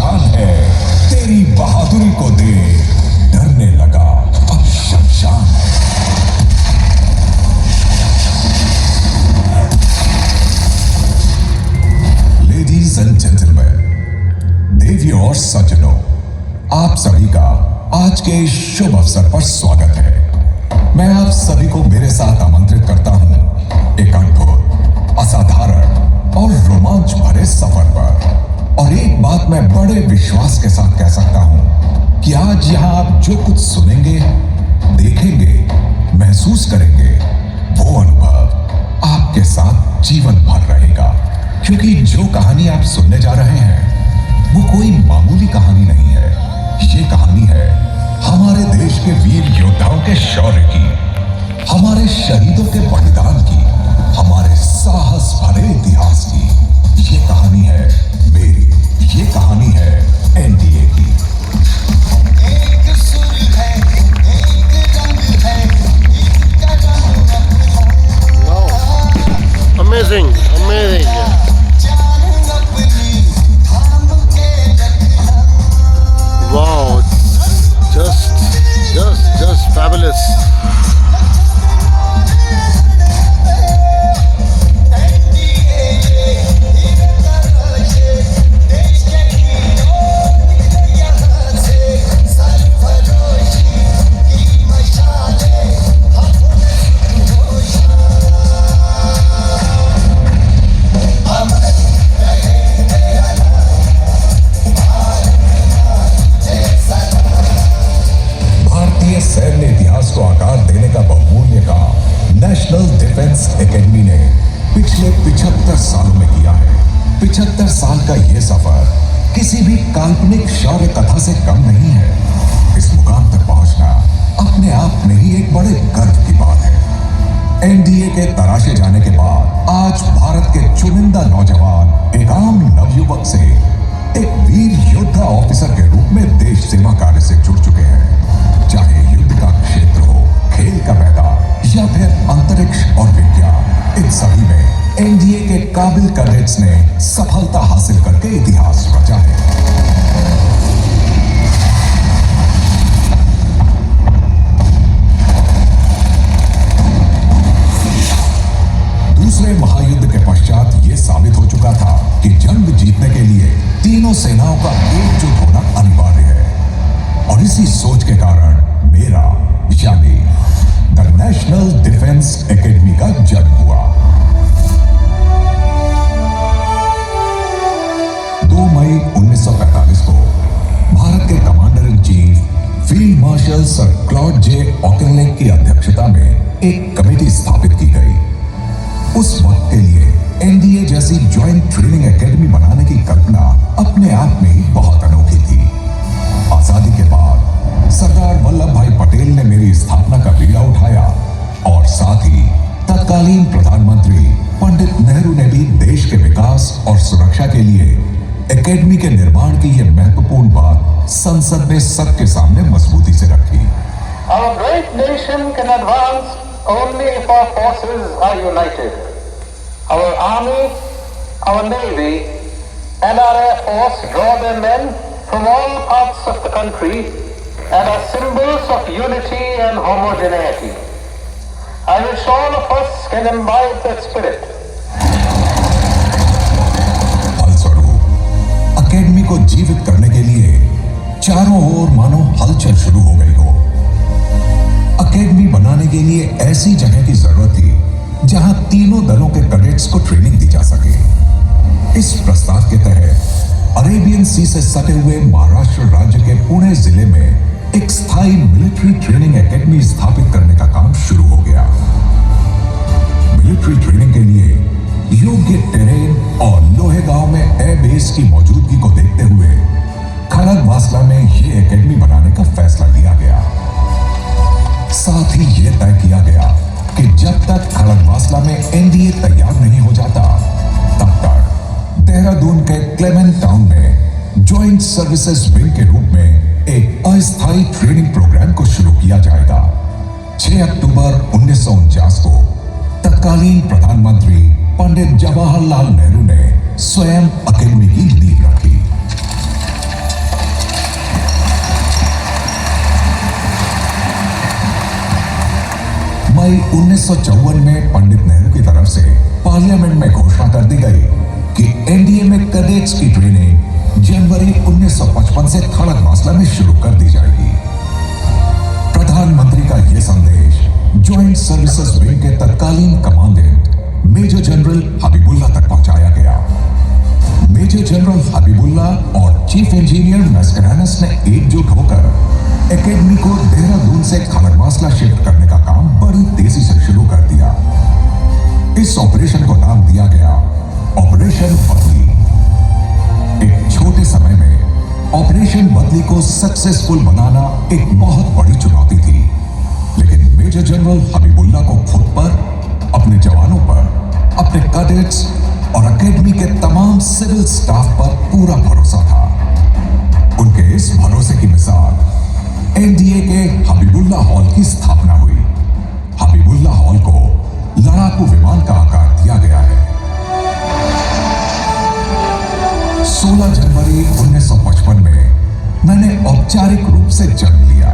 शान है, तेरी बहादुरी को देख डरने लगा अब शमशान है। लेडीज एंड जेंटलमैन, देवियों और सज्जनों, आप सभी का आज के इस शुभ अवसर पर स्वागत है। मैं आप सभी को मेरे साथ आमंत्रित करता हूं एक अद्भुत, असाधारण और रोमांच भरे सफर पर। और एक बात मैं बड़े विश्वास के साथ कह सकता हूं कि आज यहां आप जो कुछ सुनेंगे, देखेंगे, महसूस करेंगे, वो अनुभव आपके साथ जीवन भर रहेगा। क्योंकि जो कहानी आप सुनने जा रहे हैं वो कोई मामूली कहानी नहीं है। ये कहानी है हमारे देश के वीर योद्धाओं के शौर्य की, हमारे शहीदों के बलिदान की, हमारे साहस भरे इतिहास की। ये कहानी है मेरी, ये कहानी है एनडीए की। एक सुर है, एक रंग है, इनका रंग अपना। Amazing, amazing. जान अपनी थाम के रखना। Wow, just fabulous. सैन्य इतिहास को आकार देने का बहुमूल्य काम नेशनल डिफेंस एकेडमी ने पिछले 75 सालों में किया है। 75 साल का यह सफर किसी भी काल्पनिक शौर्य कथा से कम नहीं है। इस मुकाम तक पहुंचना अपने आप में ही एक बड़े गर्व की बात है। एनडीए के तराशे जाने के बाद आज भारत के चुनिंदा नौजवान एक आम नवयुवक से एक वीर योद्धा ऑफिसर के रूप में देश सेवा कार्य से जुड़ चुके हैं। चाहे युद्ध का क्षेत्र हो, खेल का मैदान या फिर अंतरिक्ष और विज्ञान, इन सभी में एनडीए के काबिल कैडेट्स ने सफलता हासिल करके इतिहास रचा है। दूसरे महायुद्ध के पश्चात यह साबित हो चुका था कि जंग जीतने के लिए तीनों सेनाओं का एकजुट होना अनिवार्य है। और इसी सोच के कारण मेरा यानी द नेशनल डिफेंस एकेडमी का जन्म हुआ। 2 मई 1945 को भारत के commander in chief field marshal sir Claude J Auchinleck की अध्यक्षता में एक कमेटी स्थापित की गई। उस वक्त के लिए एनडीए जैसी ज्वाइंट ट्रेनिंग एकेडमी बनाने की कल्पना अपने आप में ही बहुत अनोखी थी। आजादी के बाद सरदार वल्लभ भाई पटेल ने मेरी स्थापना का बीड़ा उठाया और साथ ही तत्कालीन प्रधानमंत्री पंडित नेहरू ने भी देश के विकास और सुरक्षा के लिए एकेडमी के निर्माण की यह महत्वपूर्ण बात संसद में सबके सामने मजबूती से रखी। Our great nation can advance only if our forces are united. Our army, our navy, and our air force draw their men from all parts of the country and are symbols of unity and homogeneity. I wish all of us can imbibe that spirit. फलस्वरूप academy को जीवित करने के लिए चारों ओर मानो हलचल शुरू हो गई हो। एकेडमी बनाने के लिए ऐसी जगह की जरूरत थी जहां तीनों दलों के कैडेट्स को ट्रेनिंग दी जा सके। इस प्रस्ताव के तहत अरेबियन सी से सटे हुए महाराष्ट्र राज्य के पुणे जिले में एक स्थायी मिलिट्री ट्रेनिंग एकेडमी स्थापित करने का काम शुरू हो गया। मिलिट्री ट्रेनिंग के लिए योग्य टेरेन और लोहेगांव में एयर बेस की मौजूदगी को देखते हुए खड़गवासला में यह एकेडमी बनाने का फैसला लिया गया। साथ ही यह तय किया गया कि जब तक खड़गवासला में एनडीए तैयार नहीं हो जाता, तब तक देहरादून के क्लेमेंट टाउन में ज्वाइंट सर्विसेज विंग के रूप में एक अस्थायी ट्रेनिंग प्रोग्राम को शुरू किया जाएगा। 6 अक्टूबर 1949 को तत्कालीन प्रधानमंत्री पंडित जवाहरलाल नेहरू ने स्वयं एकेडमी की नींव रखी। जुलाई 1954 में पंडित नेहरू की तरफ से पार्लियामेंट में घोषणा कर दी गई कि एनडीए में कैडेट्स की ट्रेनिंग जनवरी 1955 से खड़गवासला में शुरू कर दी जाएगी। प्रधानमंत्री का यह संदेश ज्वाइंट सर्विसेज विंग के तत्कालीन कमांडेंट मेजर जनरल हबीबुल्ला तक पहुंचाया गया। मेजर जनरल हबीबुल्ला और चीफ इंजीनियर मैस्करानस ने एकजुट होकर एकेडमी को देहरादून से खड़गवासला शिफ्ट करने का काम बड़ी तेजी से शुरू कर दिया। इस ऑपरेशन को नाम दिया गया ऑपरेशन बदली। एक छोटे समय में ऑपरेशन बदली को सक्सेसफुल बनाना एक बहुत बड़ी चुनौती थी, लेकिन मेजर जनरल हबीबुल्ला को खुद पर, अपने जवानों पर, अपने कैडेट्स और एकेडमी के तमाम सिविल स्टाफ पर पूरा भरोसा था। उनके इस भरोसे की मिसाल एनडीए के हबीबुल्ला हॉल की स्थापना हुई। हबीबुल्ला हॉल को लड़ाकू विमान का आकार दिया गया है। 16 जनवरी 1955 में मैंने औपचारिक रूप से जन्म लिया।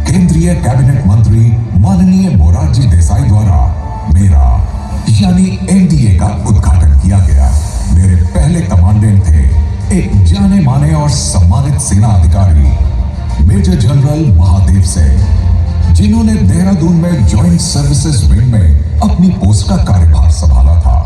केंद्रीय कैबिनेट मंत्री माननीय मोरारजी देसाई द्वारा मेरा यानी एनडीए का उद्घाटन किया गया। मेरे पहले कमांडेंट थे एक जाने माने और सम्मानित सेना अधिकारी मेजर जनरल महादेव सिंह, जिन्होंने देहरादून में ज्वाइंट सर्विसेज विंग में अपनी पोस्ट का कार्यभार संभाला था।